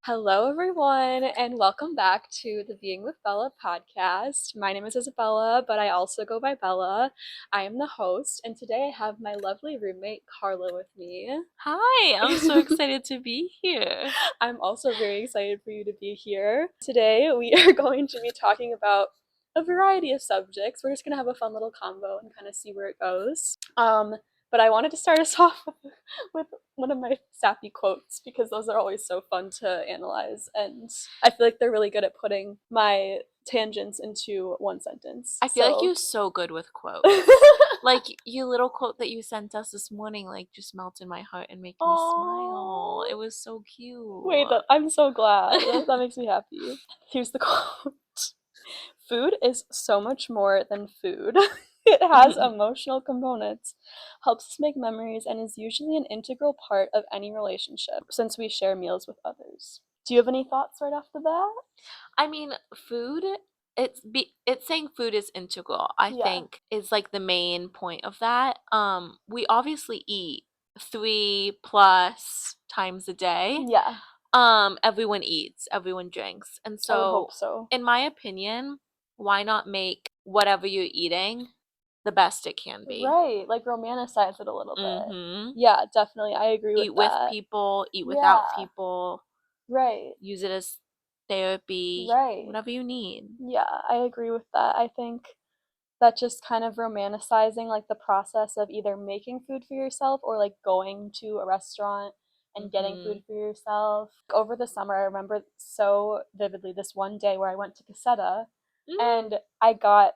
Hello, everyone, and welcome back to the Being with Bella podcast. My name is Isabella, but I also go by Bella. I am the host, and today I have my lovely roommate, Carla, with me. Hi, I'm so excited to be here. I'm also very excited for you to be here. Today, we are going to be talking about a variety of subjects. We're just going to have a fun little combo and kind of see where it goes. But I wanted to start us off with one of my sappy quotes because those are always so fun to analyze, and I feel like they're really good at putting my tangents into one sentence. I feel like you're so good with quotes. Like your little quote that you sent us this morning, like just melted my heart and made me smile. It was so cute. Wait, I'm so glad. That makes me happy. Here's the quote. Food is so much more than food. It has emotional components, helps us make memories, and is usually an integral part of any relationship since we share meals with others. Do you have any thoughts right off the bat? I mean, food, it's saying food is integral, I Yeah. think is like the main point of that. We obviously eat 3+ times a day. Yeah, Everyone eats, everyone drinks. And I would hope so, so. in my opinion, why not make whatever you're eating the best it can be? Right, like romanticize it a little bit. Mm-hmm. Yeah, definitely. I agree with Eat with that. people, eat without Yeah, people, right, use it as therapy, right. whatever you need. Yeah, I agree with that. I think that just kind of romanticizing like the process of either making food for yourself or like going to a restaurant and getting Mm-hmm. food for yourself. Over the summer, I remember so vividly this one day where I went to Caseta Mm. and I got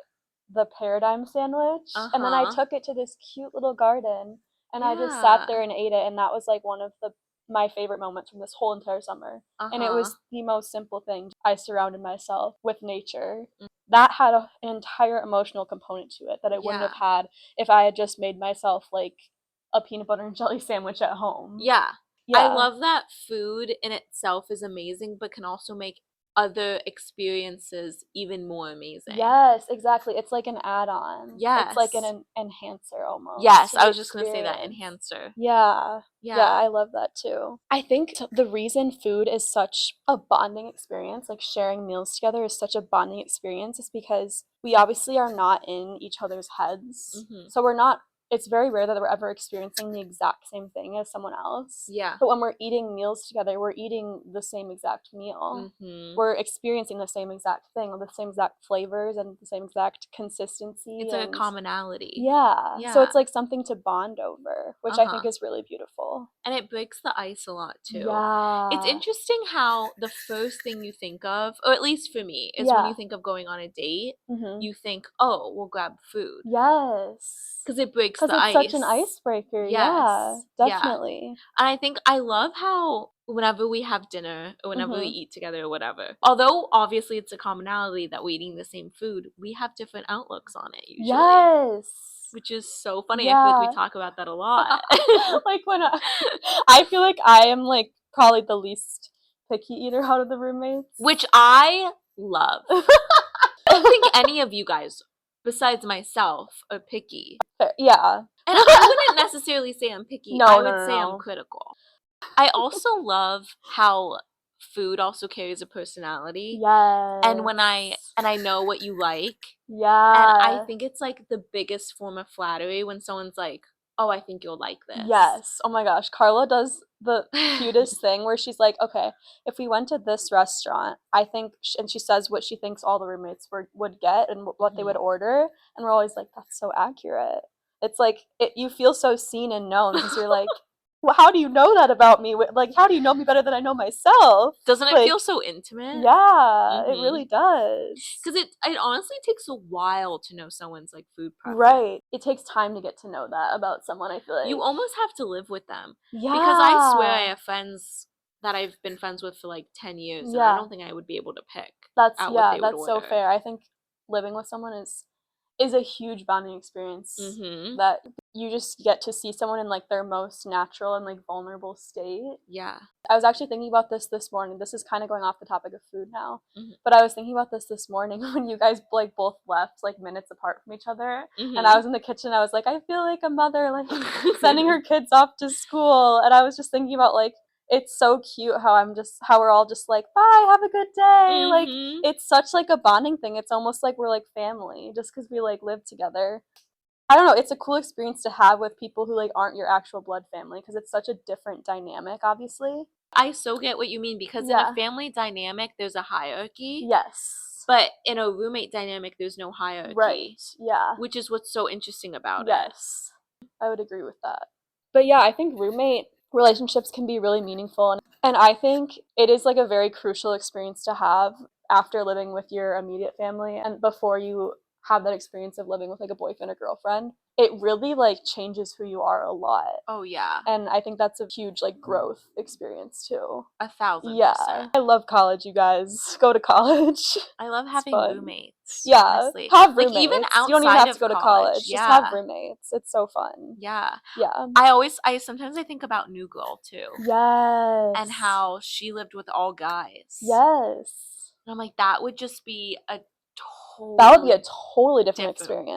the paradigm sandwich and then I Uh-huh. took it to this cute little garden and I just sat Yeah. there and ate it, and that was like one of the my favorite moments from this whole entire summer. And it Uh-huh. was the most simple thing. I surrounded myself with nature. Mm. That had an entire emotional component to it that I wouldn't Yeah. have had if I had just made myself like a peanut butter and jelly sandwich at home. Yeah. I Yeah. love that food in itself is amazing, but can also make other experiences even more amazing. Yes, exactly. It's like an add-on. It's like Yes. an enhancer almost Yes, to I the was just gonna say that, experience. enhancer. Yeah. Yeah, Yeah. I love that too. I think the reason food is such a bonding experience, like sharing meals together is such a bonding experience, is because we obviously are not in each other's heads. Mm-hmm. So we're not, it's very rare that we're ever experiencing the exact same thing as someone else. Yeah. But when we're eating meals together, we're eating the same exact meal. Mm-hmm. We're experiencing the same exact thing, the same exact flavors and the same exact consistency. It's like a And commonality. yeah, so Yeah. it's like something to bond over, which I think Uh-huh. is really beautiful. And it breaks the ice a lot too. It's Yeah. interesting how the first thing you think of, or at least for me, is when you Yeah. think of going on a date, Mhm. you think, "Oh, we'll grab food." Yes. Because it breaks 'Cause the it's such an ice. icebreaker, yeah, Yes. Yeah. definitely. And I think I love how whenever we have dinner or whenever we Mhm. eat together or whatever, although obviously it's a commonality that we're eating the same food, we have different outlooks on it usually, Yes. which is so funny. I feel like we Yeah. talk about that a lot. Like, when I feel like I am, like, probably the least picky eater out of the roommates. Which I love. I don't think any of you guys, besides myself, are picky. Yeah. And I wouldn't necessarily say I'm picky. No, I no, would no, say I'm no. critical. I also love how food also carries a personality. And when I Yes. know what you like, and I Yeah. think it's like the biggest form of flattery when someone's like, "Oh, I think you'll like this." Yes. Oh my gosh, Carla does the cutest thing where she's like, "Okay, if we went to this restaurant, I think," and she says what she thinks all the roommates would get and what they would Mhm. order, and we're always like, "That's so accurate." It's like you feel so seen and known because you're like, "Well, how do you know that about me? Like, how do you know me better than I know myself?" Doesn't it Like, feel so intimate? yeah, it Mhm. really does. Because it honestly takes a while to know someone's like food preference. Right. It takes time to get to know that about someone, I feel You like. almost have to live with them. Because I swear I Yeah. have friends that I've been friends with for like 10 years, and I Yeah. don't think I would be able to pick That's out what yeah, they would that's so order. fair. I think living with someone is a huge bonding experience Mhm. that you just get to see someone in like their most natural and like vulnerable state. Yeah. I was actually thinking about this morning. This is kind of going off the topic of food now, Mhm. but I was thinking about this morning when you guys like both left like minutes apart from each other, and I Mhm. was in the kitchen. I was like, I feel like a mother like sending her kids off to school, and I was just thinking about like it's so cute how we're all just like, bye, have a good day. Like, Mm-hmm. it's such like a bonding thing. It's almost like we're like family just because we like live together. I don't know, it's a cool experience to have with people who like aren't your actual blood family because it's such a different dynamic, obviously. I so get what you mean because in a Yeah. family dynamic, there's a hierarchy. Yes. But in a roommate dynamic, there's no hierarchy. Right. Yeah. Which is what's so interesting about it. Yes. I would agree with that. But yeah, I think roommate relationships can be really meaningful. And I think it is like a very crucial experience to have after living with your immediate family and before you have that experience of living with like a boyfriend or girlfriend. It really like changes who you are a lot. Oh, yeah. And I think that's a huge like growth experience too. 1,000%. Yeah. I love college, you guys. Go to college. I love It's having fun. roommates. Yeah. Honestly. Have Like, roommates. even You don't even outside have to of go to college. college. Just have Yeah. roommates. It's so fun. Yeah. Yeah. Sometimes I think about New Girl too. Yes. And how she lived with all guys. Yes. And I'm like, that would just be a That would be a totally totally different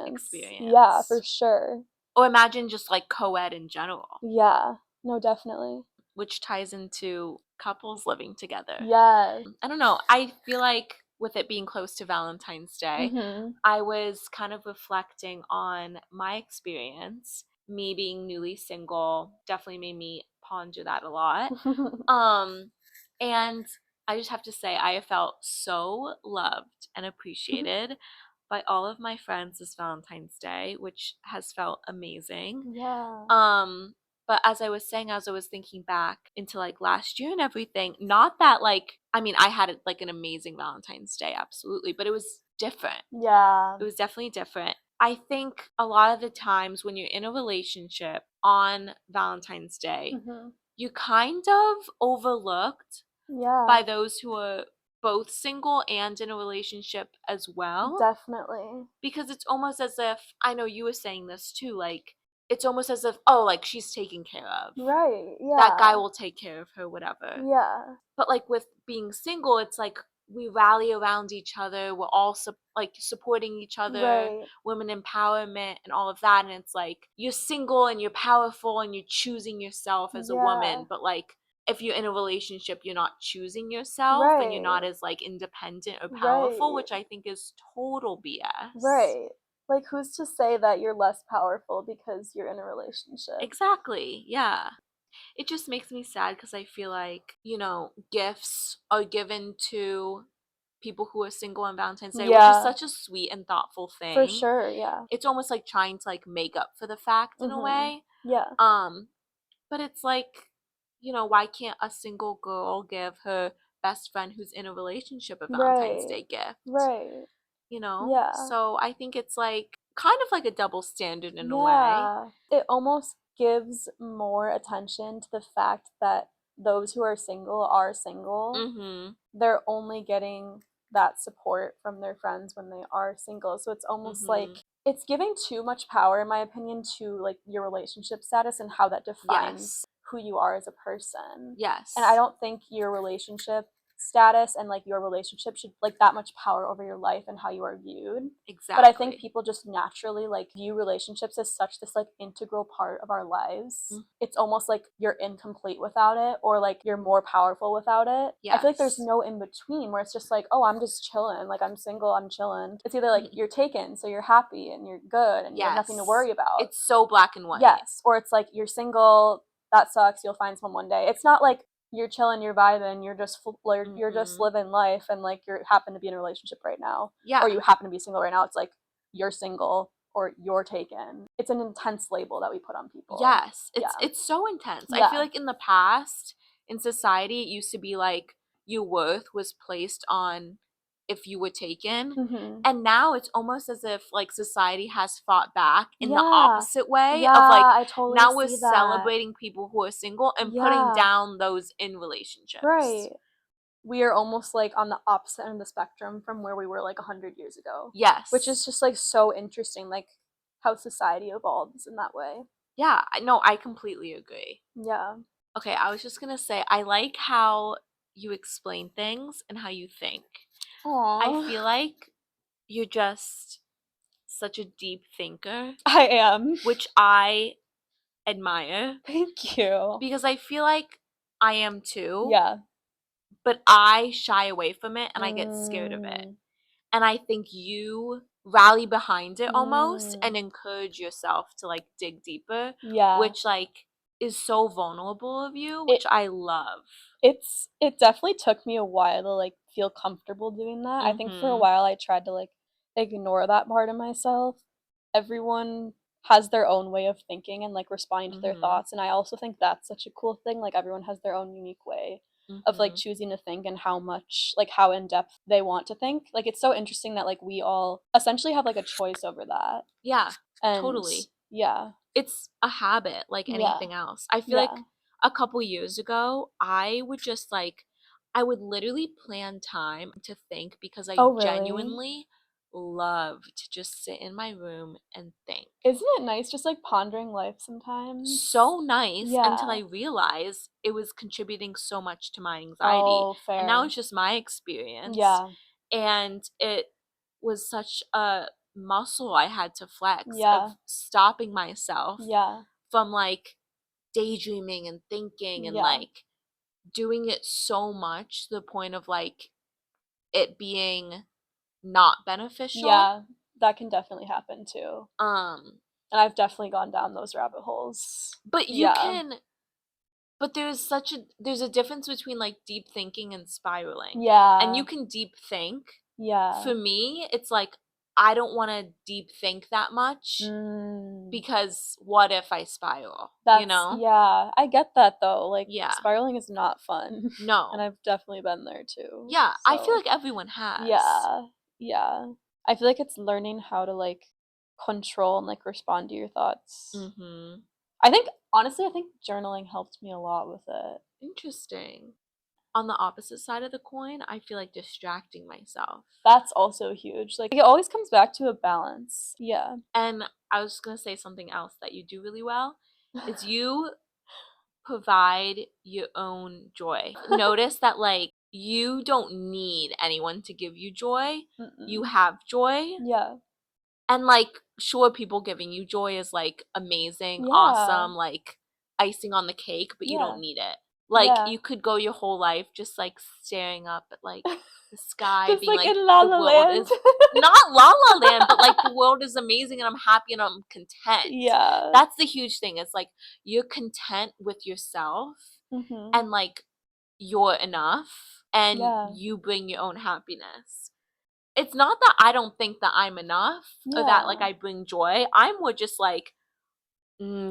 experience. Yeah, for sure. Or imagine just like co-ed in general, Yeah. No, definitely. which ties into couples living together. Yes. I don't know. I feel like with it being close to Valentine's Day, Mm-hmm. I was kind of reflecting on my experience. Me being newly single definitely made me ponder that a lot. And I just have to say, I have felt so loved and appreciated by all of my friends this Valentine's Day, which has felt amazing. Yeah. But as I was saying, as I was thinking back into like last year and everything, not that like, I mean, I had like an amazing Valentine's Day, absolutely, but it was different. Yeah. It was definitely different. I think a lot of the times when you're in a relationship on Valentine's Day, Mm-hmm. you kind of overlooked Yeah. by those who are both single and in a relationship as well. Definitely. Because it's almost as if, I know you were saying this too, like, it's almost as if, oh, like, she's taken care of. Right. Yeah. That guy will take care of her, whatever. Yeah. But, like, with being single, it's like we rally around each other. We're all, supporting each other, Right. women empowerment and all of that. And it's like, you're single and you're powerful and you're choosing yourself as a woman. But, like, if you're in a relationship, you're not choosing yourself and you're not Right. as like independent or powerful, Right. which I think is total BS. Right. Like, who's to say that you're less powerful because you're in a relationship? Exactly. Yeah. It just makes me sad because I feel like, gifts are given to people who are single on Valentine's Day, which is Yeah. such a sweet and thoughtful thing. For sure, yeah. It's almost like trying to like make up for the fact in a way. Yeah. But it's like, why can't a single girl give her best friend who's in a relationship a Valentine's Day gift? Right. Yeah. So I think it's like kind of like a double standard in a way. Yeah. It almost gives more attention to the fact that those who are single are single. Mm-hmm. They're only getting that support from their friends when they are single. So it's almost like it's giving too much power, in my opinion, to like your relationship status and how that defines who you are as a person. Yes. And I don't think your relationship status and like your relationship should like that much power over your life and how you are viewed. Exactly. But I think people just naturally like view relationships as such this like integral part of our lives. It's almost like you're incomplete without it or like you're more powerful without it. I feel like there's no in between where it's just like, oh, I'm just chilling, like I'm single, I'm chilling. It's either like you're taken, so you're happy and you're good and you have nothing to worry about. It's so black and white. Yes. Or it's like you're single, that sucks, you'll find someone one day. It's not like you're chilling, you're vibing, you're just you're just living life and like you happen to be in a relationship right now. Yeah. Or you happen to be single right now. It's like you're single or you're taken. It's an intense label that we put on people. Yes. It's so intense. Yeah. I feel like in the past, in society, it used to be like your worth was placed on if you were taken. And now it's almost as if like society has fought back in the opposite way of like I totally now we're see that. Celebrating people who are single and putting down those in relationships. Right. We are almost like on the opposite end of the spectrum from where we were like 100 years ago. Yes. Which is just like so interesting, like how society evolves in that way. Yeah, no, I completely agree. Yeah. Okay, I was just gonna say, I like how you explain things and how you think. Aww. I feel like you're just such a deep thinker. I am. Which I admire. Thank you. Because I feel like I am too. Yeah. But I shy away from it and I get scared of it. And I think you rally behind it almost and encourage yourself to like dig deeper. Yeah. Which like is so vulnerable of you, which I love. It definitely took me a while to like feel comfortable doing that. I think for a while I tried to like ignore that part of myself. Everyone has their own way of thinking and like responding to their thoughts, and I also think that's such a cool thing. Like everyone has their own unique way of like choosing to think and how much like how in depth they want to think. Like it's so interesting that like we all essentially have like a choice over that. Yeah, And totally. yeah. It's a habit like anything else. I feel like a couple years ago, I would just like, I would literally plan time to think because I genuinely love to just sit in my room and think. Isn't it nice just like pondering life sometimes? So nice until I realized it was contributing so much to my anxiety. Oh, fair. And now it's just my experience. Yeah. And it was such a muscle I had to flex Yeah. of stopping myself Yeah. from like daydreaming and thinking and like doing it so much to the point of like it being not beneficial. Yeah, that can definitely happen too. And I've definitely gone down those rabbit holes. But you can, but there's a difference between like deep thinking and spiraling. Yeah. And you can deep think. Yeah. For me, it's like I don't want to deep think that much because what if I spiral? That's, you know? Yeah, I get that though. Like Yeah. spiraling is not fun. No. And I've definitely been there too. Yeah, so. I feel like everyone has. Yeah. Yeah. I feel like it's learning how to like control and like respond to your thoughts. I think honestly, I think journaling helped me a lot with it. Interesting. On the opposite side of the coin, I feel like distracting myself. That's also huge. Like it always comes back to a balance. Yeah. And I was just gonna say something else that you do really well is you provide your own joy. Notice that like you don't need anyone to give you joy. You have joy. Yeah. And like sure, people giving you joy is like amazing, awesome, like icing on the cake, but you don't need it. Like you could go your whole life just like staring up at like the sky, Just being like like in La the La world Land. is not La La Land, but like the world is amazing and I'm happy and I'm content. Yeah. That's the huge thing. It's like you're content with yourself and like you're enough and you bring your own happiness. It's not that I don't think that I'm enough or that like I bring joy. I'm more just like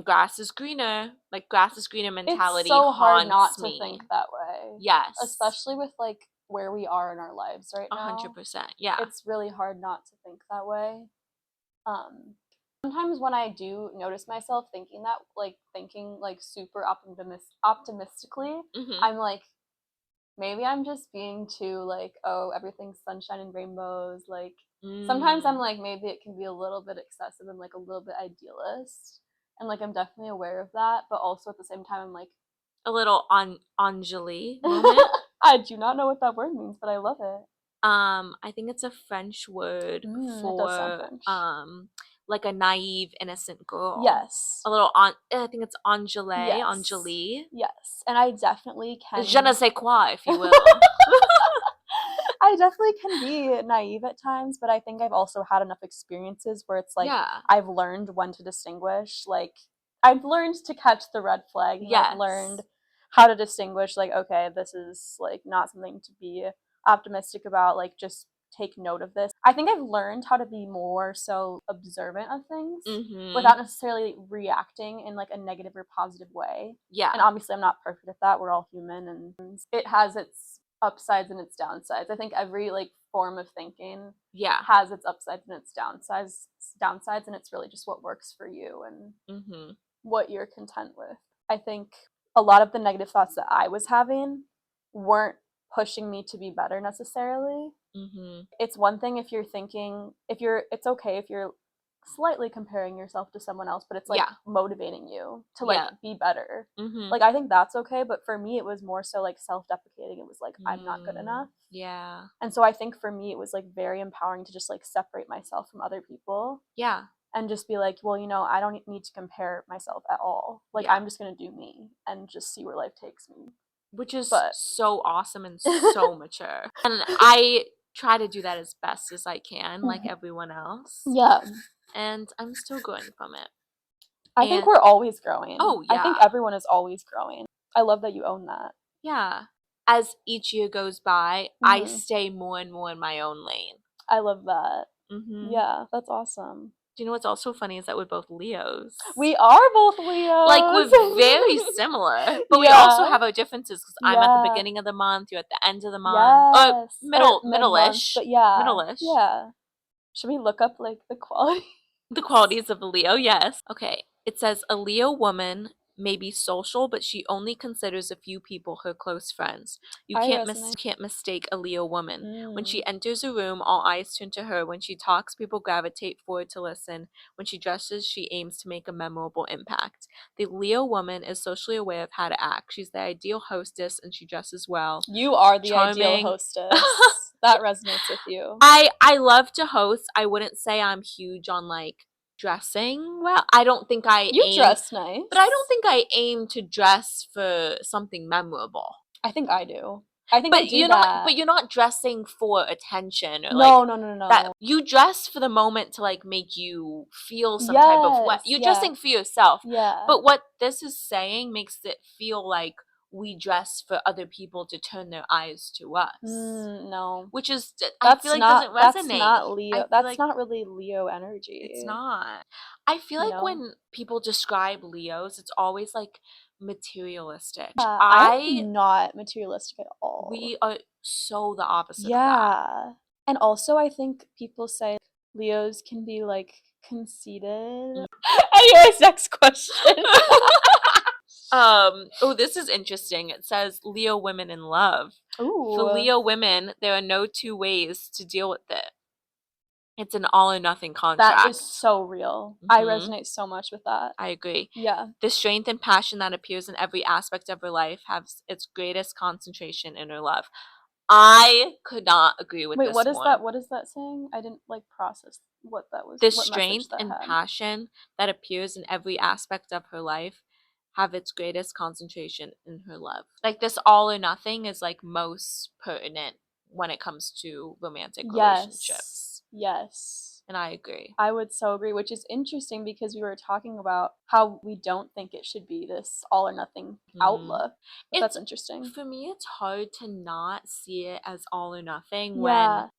grass is greener. Like grass is greener mentality. It's so hard not haunts to me. think that way. Yes. Especially with like where we are in our lives right now. 100%. Yeah. It's really hard not to think that way. Sometimes when I do notice myself thinking that, like thinking like super optimistically, I'm like, maybe I'm just being too like, oh, everything's sunshine and rainbows. Like sometimes I'm like, maybe it can be a little bit excessive and like a little bit idealist. And like I'm definitely aware of that, but also at the same time I'm like a little Anjali moment. I do not know what that word means, but I love it. I think it's a French word for like a naive, innocent girl. Yes. A little I think it's Anjali. Yes. Anjali. Yes. And I definitely can. Je ne sais quoi, if you will. I definitely can be naive at times, but I think I've also had enough experiences where it's like I've learned when to distinguish. Like I've learned to catch the red flag. And I've learned how to distinguish. Like, okay, this is like not something to be optimistic about. Like, just take note of this. I think I've learned how to be more so observant of things without necessarily reacting in like a negative or positive way. Yeah. And obviously I'm not perfect at that. We're all human and it has its upsides and its downsides. I think every like form of thinking has its upsides and its downsides and it's really just what works for you and what you're content with. I think a lot of the negative thoughts that I was having weren't pushing me to be better necessarily. It's one thing if you're thinking, it's okay if you're slightly comparing yourself to someone else, but it's like motivating you to like be better. Like I think that's okay, but for me it was more so like self-deprecating. It was like I'm not good enough. Yeah. And so I think for me it was like very empowering to just like separate myself from other people. Yeah. And just be like, well, you know, I don't need to compare myself at all. Like I'm just gonna do me and just see where life takes me. which is But so awesome and so mature. And I try to do that as best as I can, like everyone else. Yeah. And I'm still growing from it. I think we're always growing. Oh, yeah. I think everyone is always growing. I love that you own that. Yeah. As each year goes by, I stay more and more in my own lane. I love that. Yeah, that's awesome. Do you know what's also funny is that we're both Leos. We are both Leos. Like, we're very similar, but we also have our differences because I'm at the beginning of the month, you're at the end of the month, or middle-ish. But yeah, middle-ish. Yeah. Should we look up like the quality? The qualities of a Leo, yes. Okay, it says a Leo woman may be social, but she only considers a few people her close friends. You can't mistake a Leo woman. When she enters a room, all eyes turn to her. When she talks, people gravitate forward to listen. When she dresses, she aims to make a memorable impact. The Leo woman is socially aware of how to act. She's the ideal hostess, and she dresses well. You are the ideal hostess. That resonates with you. I love to host. I wouldn't say I'm huge on like dressing well. I don't think I dress nice. But I don't think I aim to dress for something memorable. I think I do. I think I do that. But you're not dressing for attention or no. that you dress for the moment to like make you feel some type of way. You're dressing for yourself. Yeah. But what this is saying makes it feel like we dress for other people to turn their eyes to us. No. Which is, I feel like doesn't resonate. That's not Leo. That's not really Leo energy. It's not. I feel like when people describe Leos, it's always like materialistic. I'm not materialistic at all. We are so the opposite of that. And also I think people say Leos can be like conceited. Anyways, next question. Oh, this is interesting. It says Leo women in love. Ooh. For Leo women, there are no two ways to deal with it. It's an all or nothing contract. That is so real. I resonate so much with that. I agree. Yeah. The strength and passion that appears in every aspect of her life has its greatest concentration in her love. I could not agree with this one. Wait, what is that saying? I didn't like process what that was. The strength and passion that appears in every aspect of her life have its greatest concentration in her love. Like this all or nothing is like most pertinent when it comes to romantic relationships. Yes. And I agree. I would so agree, which is interesting because we were talking about how we don't think it should be this all or nothing outlook. That's interesting. For me, it's hard to not see it as all or nothing when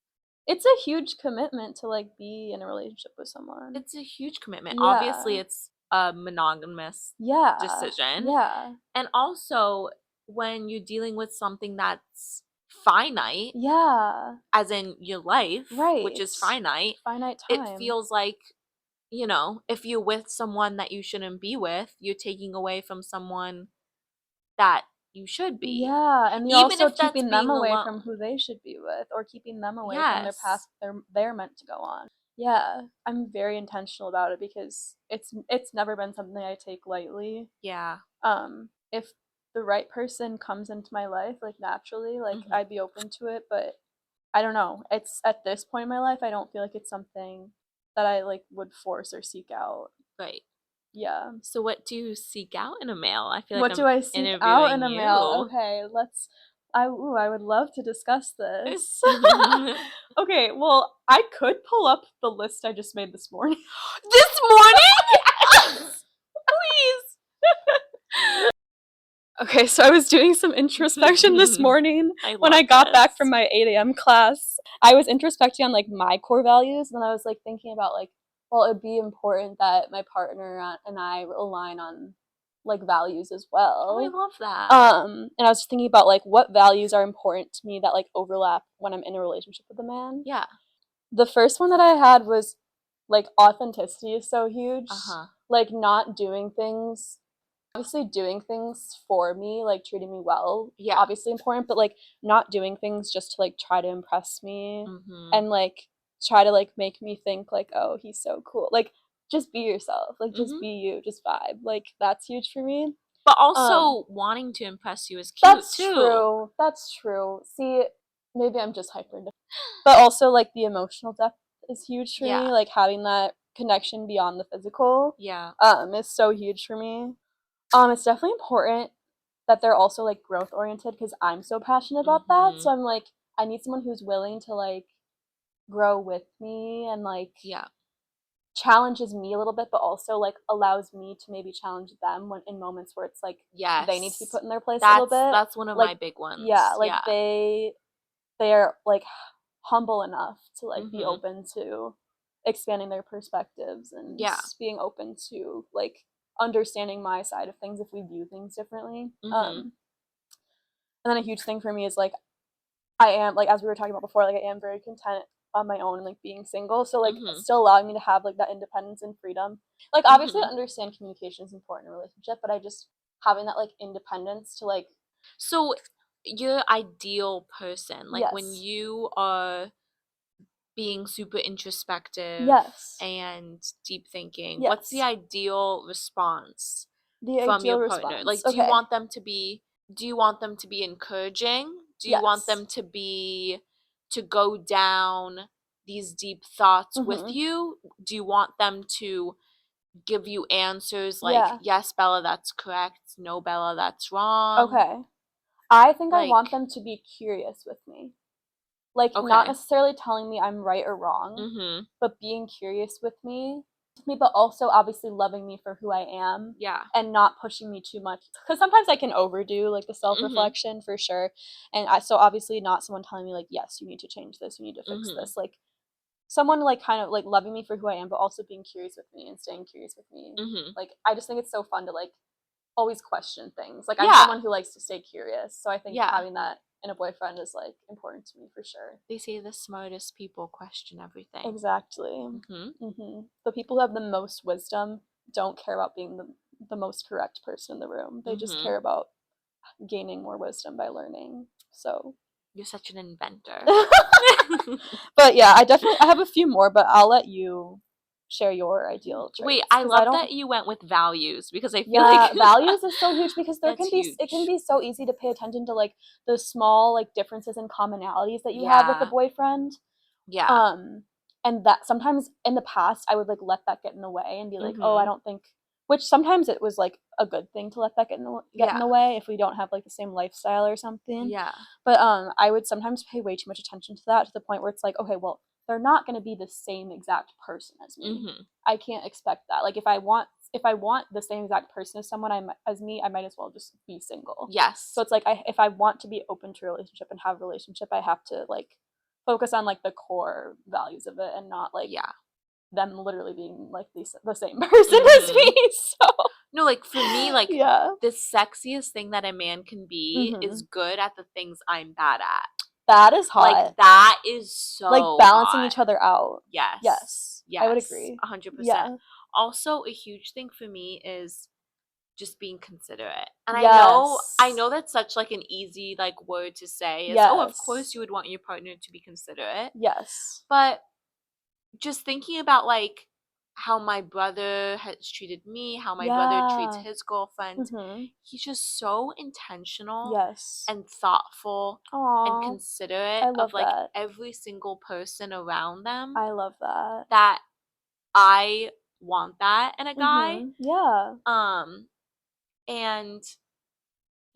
it's a huge commitment to like be in a relationship with someone. It's a huge commitment. Obviously, it's a monogamous decision. Yeah. And also, when you're dealing with something that's finite, as in your life, which is finite time, it feels like, you know, if you're with someone that you shouldn't be with, you're taking away from someone that you should be. And you're also keeping them away from who they should be with, or keeping them away from their path they're meant to go on. I'm very intentional about it because it's never been something I take lightly. If the right person comes into my life, like naturally, like I'd be open to it, but I don't know. It's at this point in my life, I don't feel like it's something that I like would force or seek out. Right. Yeah. So what do you seek out in a male? I feel like what do I seek out in a male? Okay, I would love to discuss this. Okay, well, I could pull up the list I just made this morning. This morning? Yes! Please. Okay, so I was doing some introspection this morning when I got back from my 8 a.m. class. I was introspecting on like my core values, and then I was like thinking about like, well, it'd be important that my partner and I align on like values as well. Oh, I love that. And I was thinking about like what values are important to me that like overlap when I'm in a relationship with a man. Yeah. The first one that I had was like authenticity is so huge. Like not doing things, obviously doing things for me, like treating me well, obviously important, but like not doing things just to like try to impress me and like try to like make me think like, oh, he's so cool. Like just be yourself, like just be you, just vibe. Like that's huge for me. But also wanting to impress you is cute too. That's true. See, maybe I'm just hyper, but also like the emotional depth is huge for me. Like having that connection beyond the physical is so huge for me. It's definitely important that they're also like growth oriented, because I'm so passionate about that. So I'm like, I need someone who's willing to like grow with me and like challenges me a little bit, but also like allows me to maybe challenge them when in moments where it's like they need to be put in their place a little bit. That's one of my big ones. Yeah, like they're like humble enough to like be open to expanding their perspectives and being open to like understanding my side of things if we view things differently. And then a huge thing for me is like I am, like, as we were talking about before, like I am very content on my own and like being single, so like still allowing me to have like that independence and freedom. Like obviously I understand communication is important in a relationship, but I just having that like independence to like. So your ideal person, like when you are being super introspective and deep thinking, what's the ideal response from your partner? Like do you want them to be encouraging? Do you want them to go down these deep thoughts with you? Do you want them to give you answers like, yes, Bella, that's correct. No, Bella, that's wrong. Okay. I think I want them to be curious with me. Like not necessarily telling me I'm right or wrong, but being curious with me, but also obviously loving me for who I am. Yeah. And not pushing me too much. Because sometimes I can overdo like the self-reflection for sure. And so obviously not someone telling me like, yes, you need to change this, you need to fix this. Like someone like kind of like loving me for who I am, but also being curious with me and staying curious with me. Like I just think it's so fun to like always question things. Like I'm someone who likes to stay curious. So I think having that in a boyfriend is like important to me for sure. They say the smartest people question everything. Exactly. The people who have the most wisdom don't care about being the most correct person in the room. They just care about gaining more wisdom by learning. So you're such an inventor. But yeah, I have a few more, but I'll let you share your ideal traits. Wait, I love that you went with values, because I feel like values is so huge, because it can be so easy to pay attention to like the small like differences and commonalities that you have with a boyfriend. And that sometimes in the past I would like let that get in the way and be like, oh, I don't think, which sometimes it was like a good thing to let that get in the way if we don't have like the same lifestyle or something. But I would sometimes pay way too much attention to that, to the point where it's like, okay, well, they're not going to be the same exact person as me. I can't expect that. Like if I want the same exact person as someone as me, I might as well just be single. So it's like if I want to be open to a relationship and have a relationship, I have to like focus on like the core values of it and not like them literally being like the same person as me. So no, like for me, like the sexiest thing that a man can be is good at the things I'm bad at. That is hot. Like that is so like balancing hot. each other out. Yes. I would agree. 100%. Also, a huge thing for me is just being considerate. And I know that's such like an easy like word to say is, oh, of course you would want your partner to be considerate. But just thinking about like how my brother has treated me, how my brother treats his girlfriend, he's just so intentional and thoughtful and considerate of like every single person around them. I love that. That I want that in a guy. And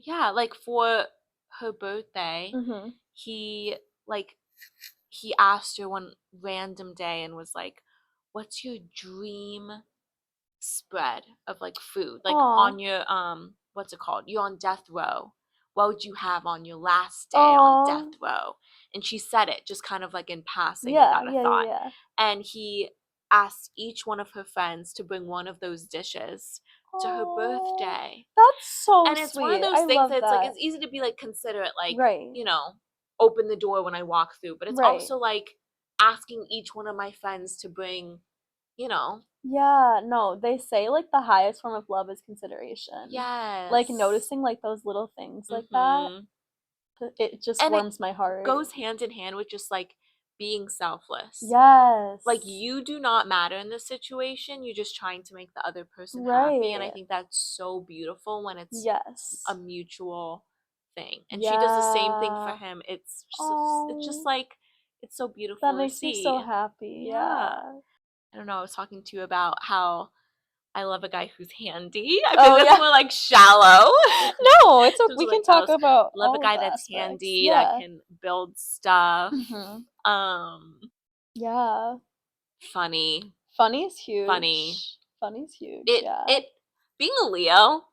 yeah, like for her birthday, he asked her one random day and was like, what's your dream spread of like food? Like on your what's it called? You're on death row. What would you have on your last day on death row? And she said it just kind of like in passing without a thought. And he asked each one of her friends to bring one of those dishes to her birthday. That's so and it's one of those things that it's like it's easy to be like considerate, like you know, open the door when I walk through, but it's also like asking each one of my friends to bring, you know. No, they say like the highest form of love is consideration. Like noticing like those little things like that. It just warms my heart. It goes hand in hand with just like being selfless. Like you do not matter in this situation. You're just trying to make the other person happy. And I think that's so beautiful when it's a mutual thing. And she does the same thing for him. It's just like, it's so beautiful that makes me so happy. I don't know, I was talking to you about how I love a guy who's handy. I think that's more like shallow. No, it's we can talk about love all a guy that's aspects. handy that can build stuff. Yeah. Funny. Funny's huge. Funny's huge. It being a Leo,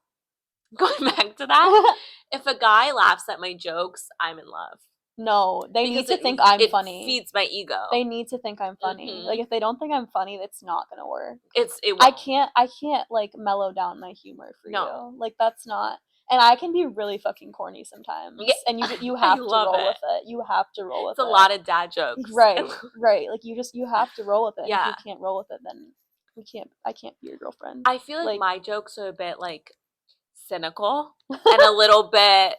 going back to that, if a guy laughs at my jokes, I'm in love. No, they need to think I'm funny. It feeds my ego. They need to think I'm funny. Like, if they don't think I'm funny, it's not gonna work. I can't like mellow down my humor for you. Like, that's not. And I can be really fucking corny sometimes. Yeah. And you have to roll with it. You have to roll with it. It's a lot of dad jokes. Right. Like, you have to roll with it. Yeah. If you can't roll with it, then I can't be your girlfriend. I feel like my jokes are a bit like cynical and a little bit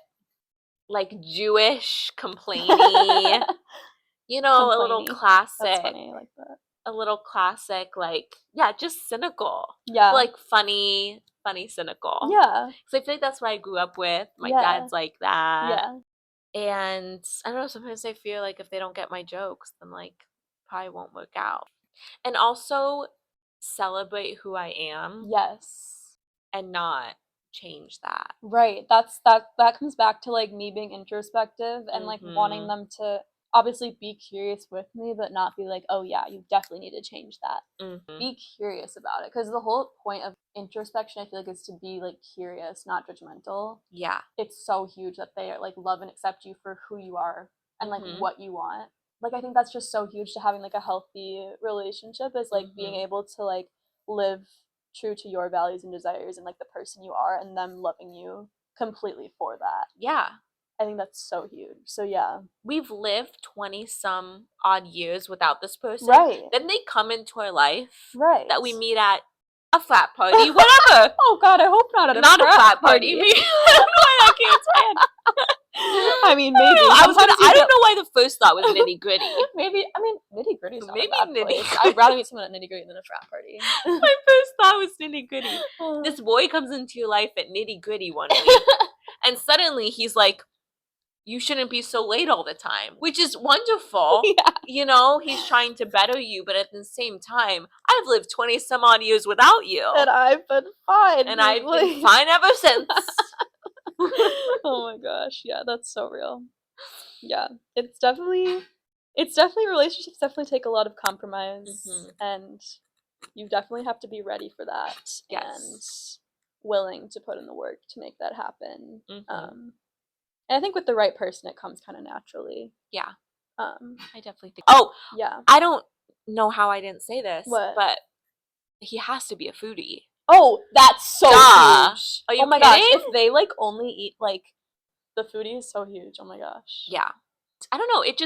like Jewish, complainy. You know, a little classic. That's funny. I like that. A little classic, like, yeah, just cynical. Yeah. But like funny, cynical. Yeah. So I feel like that's what I grew up with. My dad's like that. Yeah. And I don't know, sometimes I feel like if they don't get my jokes, then like probably won't work out. And also celebrate who I am. Yes. And not change that. Right. That comes back to like me being introspective and like wanting them to obviously be curious with me, but not be like, oh yeah, you definitely need to change that. Be curious about it, because the whole point of introspection, I feel like, is to be like curious, not judgmental. Yeah. It's so huge that they like love and accept you for who you are and like what you want. Like, I think that's just so huge to having like a healthy relationship, is like being able to like live true to your values and desires and like the person you are, and them loving you completely for that. Yeah. I think that's so huge. So yeah. We've lived 20 some odd years without this person. Right. Then they come into our life. Right. That we meet at a frat party, whatever. Oh God, I hope not at a frat party. I don't know why I can't stand. I mean, maybe. I don't know why the first thought was nitty gritty. Maybe, I mean, nitty gritty is not maybe a bad place. I'd rather meet someone at nitty gritty than a frat party. My first thought was nitty gritty. This boy comes into your life at nitty gritty one week, and suddenly he's like, you shouldn't be so late all the time, which is wonderful. Yeah. You know, he's trying to better you, but at the same time, I've lived 20 some odd years without you. And I've been fine. And I've been fine ever since. Oh my gosh. Yeah, that's so real. Yeah. It's definitely relationships definitely take a lot of compromise, and you definitely have to be ready for that. Yes. And willing to put in the work to make that happen. And I think with the right person, it comes kind of naturally. Yeah. I definitely think. Oh, yeah. I don't know how I didn't say this, but he has to be a foodie. Oh, that's so huge. Are you oh my kidding? Gosh, if they like only eat like the foodie is so huge. Oh my gosh. Yeah. I don't know. It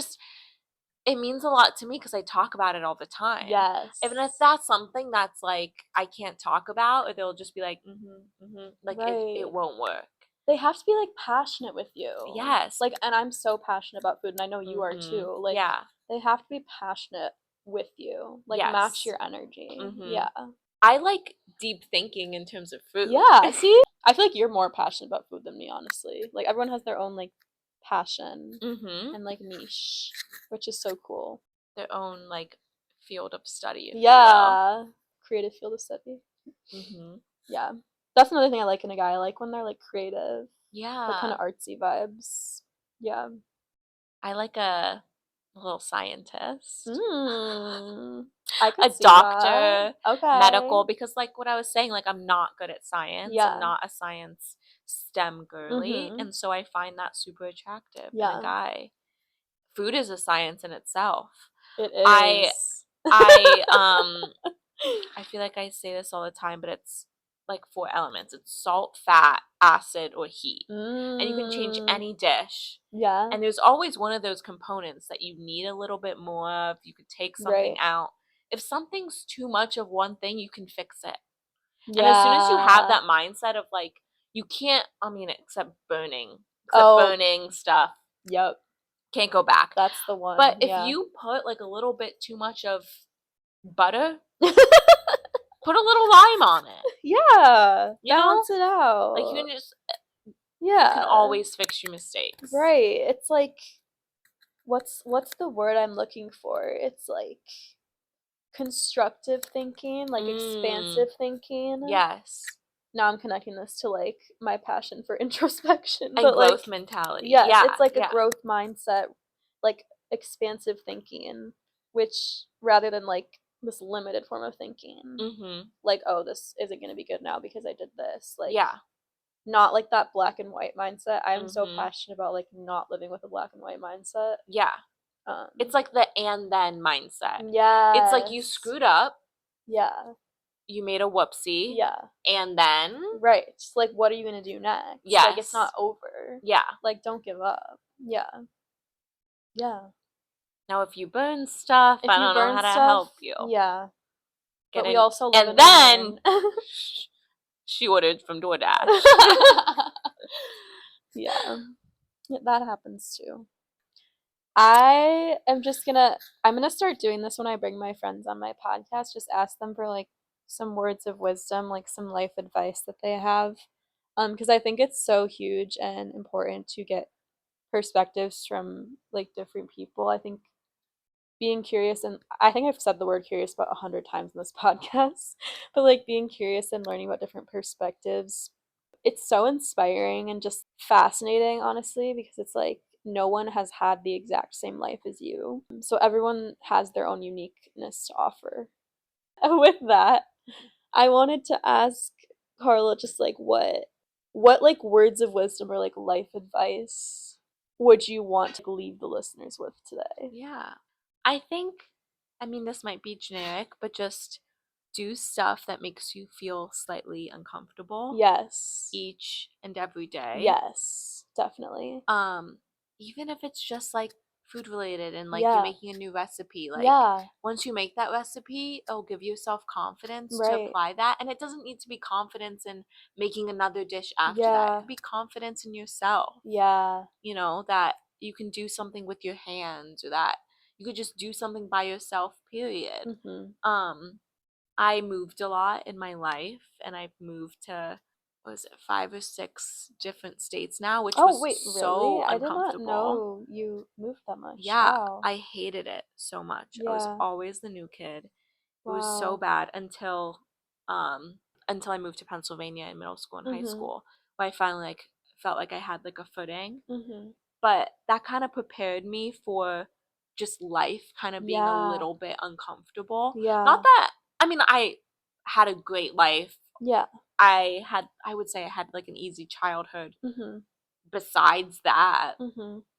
means a lot to me because I talk about it all the time. Yes. Even if that's something that's like I can't talk about, or they'll just be like, like it won't work. They have to be like passionate with you. Yes. Like, and I'm so passionate about food, and I know you are too. Like, yeah. They have to be passionate with you. Like, match your energy. Yeah. I like deep thinking in terms of food. Yeah. See? I feel like you're more passionate about food than me, honestly. Like, everyone has their own like passion and like niche, which is so cool. Their own like field of study. Yeah. Creative field of study. Yeah. That's another thing I like in a guy. I like when they're like creative. Yeah. Like kind of artsy vibes. Yeah. I like a little scientist. I could see doctor. That. Okay. Medical, because like what I was saying, like I'm not good at science. Yeah. I'm not a science STEM girly. And so I find that super attractive in a guy. Food is a science in itself. It is. I feel like I say this all the time, but it's like 4 elements. It's salt, fat, acid, or heat. And you can change any dish. Yeah. And there's always one of those components that you need a little bit more of. You could take something out. If something's too much of one thing, you can fix it. Yeah. And as soon as you have that mindset of like, you can't, except burning stuff. Yep. Can't go back. That's the one. But if you put like a little bit too much of butter, put a little lime on it. Yeah. Balance it out. Like you can just you can always fix your mistakes. Right. It's like what's the word I'm looking for? It's like constructive thinking, like expansive thinking. Yes. Now I'm connecting this to like my passion for introspection and but growth like mentality. yes, Yeah, it's like yeah. a growth mindset, like expansive thinking, which rather than like this limited form of thinking, like, oh, this isn't going to be good now because I did this, like, yeah, not like that black and white mindset. I'm so passionate about like not living with a black and white mindset. yeah. It's like the and then mindset. Yeah, it's like you screwed up, yeah, you made a whoopsie, yeah, and then right, like what are you gonna do next? yes, like it's not over. Yeah. Like don't give up. Yeah, yeah. Now if you burn stuff, If I you don't know burn how to stuff, help you. yeah. Get But we in- also live and and then learn. she ordered from DoorDash. Yeah. Yeah, that happens too. I'm gonna start doing this when I bring my friends on my podcast. Just ask them for like some words of wisdom, like some life advice that they have. Because I think it's so huge and important to get perspectives from like different people. I think being curious, and I think I've said the word curious about 100 times in this podcast, but like being curious and learning about different perspectives, it's so inspiring and just fascinating, honestly, because it's like no one has had the exact same life as you. So everyone has their own uniqueness to offer. With that, I wanted to ask Carla just like what like words of wisdom or like life advice would you want to leave the listeners with today? Yeah. I think, I mean, this might be generic, but just do stuff that makes you feel slightly uncomfortable. Yes. Each and every day. Yes, definitely. Even if it's just like food related and like Yeah. you're making a new recipe, like Yeah. once you make that recipe, it'll give you self-confidence to Right. apply that. And it doesn't need to be confidence in making another dish after that. It Yeah. could be confidence in yourself. Yeah. You know, that you can do something with your hands, or that you could just do something by yourself, period. I moved a lot in my life, and I've moved to, what was it, 5 or 6 different states now, which was wait, really? so I did not uncomfortable. know you moved that much. Yeah, Wow. I hated it so much. I was Yeah. always the new kid. It was so Wow. bad until I moved to Pennsylvania in middle school and high school, where I finally like felt like I had like a footing. But that kind of prepared me for just life kind of being a Yeah. little bit uncomfortable. Yeah. Not that, I mean, I had a great life. Yeah. I would say I had like an easy childhood. Besides that,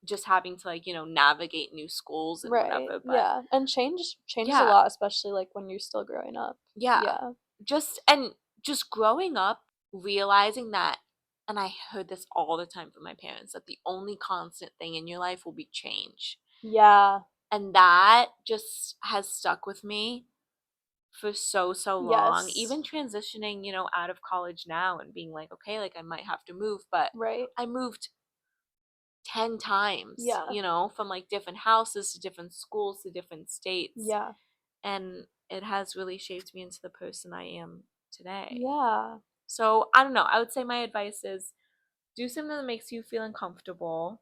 just having to like, you know, navigate new schools and Right. whatever. But Yeah. And changes yeah. a lot, especially like when you're still growing up. Yeah. Yeah. Just growing up, realizing that, and I heard this all the time from my parents, that the only constant thing in your life will be change. Yeah. And that just has stuck with me for so long. Yes. Even transitioning, you know, out of college now and being like, okay, like I might have to move, but Right. I moved 10 times, Yeah. you know, from like different houses to different schools to different states. Yeah. And it has really shaped me into the person I am today. Yeah. So I don't know. I would say my advice is do something that makes you feel uncomfortable.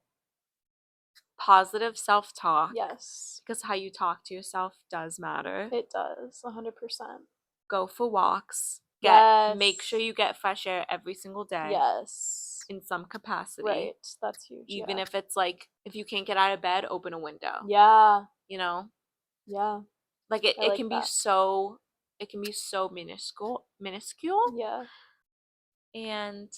Positive self-talk. Yes. Because how you talk to yourself does matter. It does, 100%. Go for walks. Yes. Make sure you get fresh air every single day. Yes. In some capacity. Right. That's huge. Even if it's like, if you can't get out of bed, open a window. Yeah. You know? Yeah. Like it can be so, it can be so minuscule. Yeah. And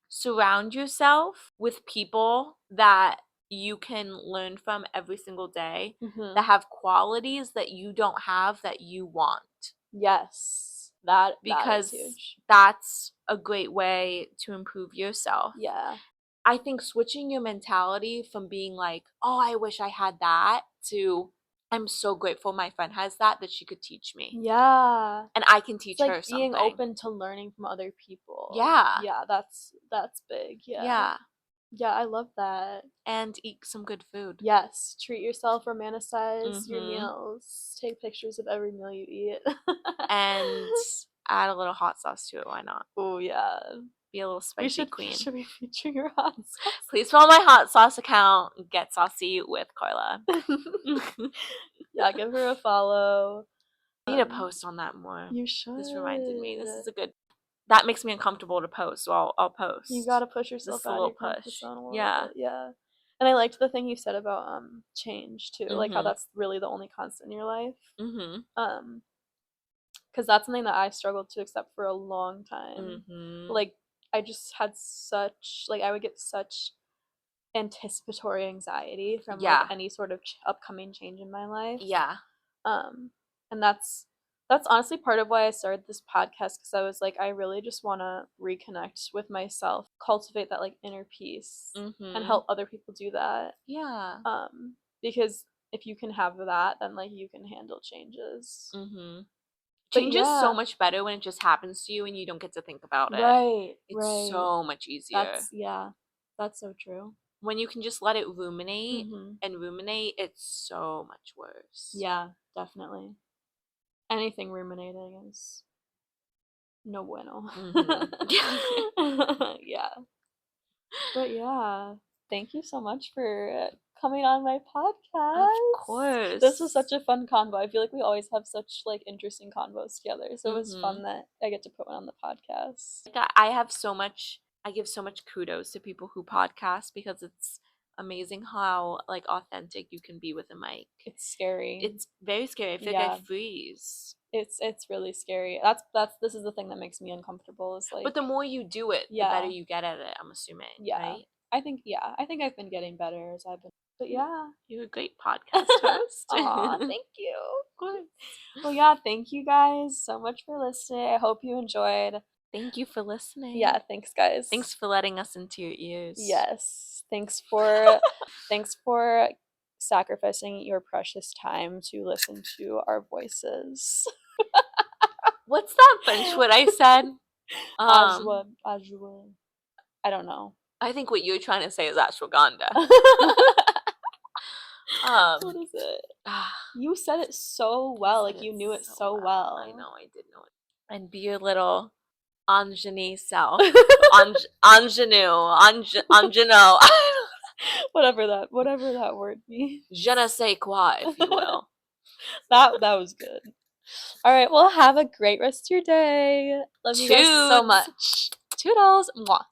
surround yourself with people that you can learn from every single day, that have qualities that you don't have that you want. Yes. That is huge. That's a great way to improve yourself. Yeah. I think switching your mentality from being like, oh, I wish I had that, to I'm so grateful my friend has that she could teach me. Yeah. And I can teach her something. Being open to learning from other people. Yeah. Yeah, that's big. Yeah. Yeah. Yeah, I love that. And eat some good food. Yes. Treat yourself, romanticize your meals. Take pictures of every meal you eat. And add a little hot sauce to it, why not? Oh yeah. Be a little spicy queen. Should we feature your hot sauce? Please follow my hot sauce account, Get Saucy with Carla. Yeah, give her a follow. I need to post on that more. You should. This reminded me. This is a good. That makes me uncomfortable to post, so I'll post. You gotta push yourself Just out a of little your comfort push. zone a little Yeah. bit. Yeah. And I liked the thing you said about change too, like how that's really the only constant in your life. Because that's something that I struggled to accept for a long time. Like I just had such like I would get such anticipatory anxiety from like any sort of upcoming change in my life. And that's honestly part of why I started this podcast, because I was like, I really just want to reconnect with myself, cultivate that like inner peace, and help other people do that. Because if you can have that, then like you can handle changes. Change is so much better when it just happens to you and you don't get to think about it. It's so much easier. That's so true. When you can just let it ruminate and ruminate, it's so much worse. Yeah, definitely. Anything ruminating is no bueno. Yeah. But yeah, thank you so much for coming on my podcast. Of course. This was such a fun convo. I feel like we always have such like interesting convos together. So it was fun that I get to put one on the podcast. I give so much kudos to people who podcast, because it's amazing how like authentic you can be with a mic. It's scary. It's very scary. I feel like I freeze. It's really scary. This is the thing that makes me uncomfortable, is like, but the more you do it, the better you get at it, I'm assuming. Right? I think I've been getting better as I've been. But yeah, you're a great podcast host. Aw, thank you. Of course. Well, yeah, thank you guys so much for listening. I hope you enjoyed. Thank you for listening. Yeah, thanks guys. Thanks for letting us into your ears. Yes. Thanks for sacrificing your precious time to listen to our voices. What's that French word I said? Ajwa. I don't know. I think what you're trying to say is ashwagandha. What is it? You said it so well, like you knew it so well. I know, I did know it. And be your little ingenue self. Ingenue. Whatever that word means. Je ne sais quoi, if you will. That was good. All right, well, have a great rest of your day. Love you guys so much. Toodles. Mwah.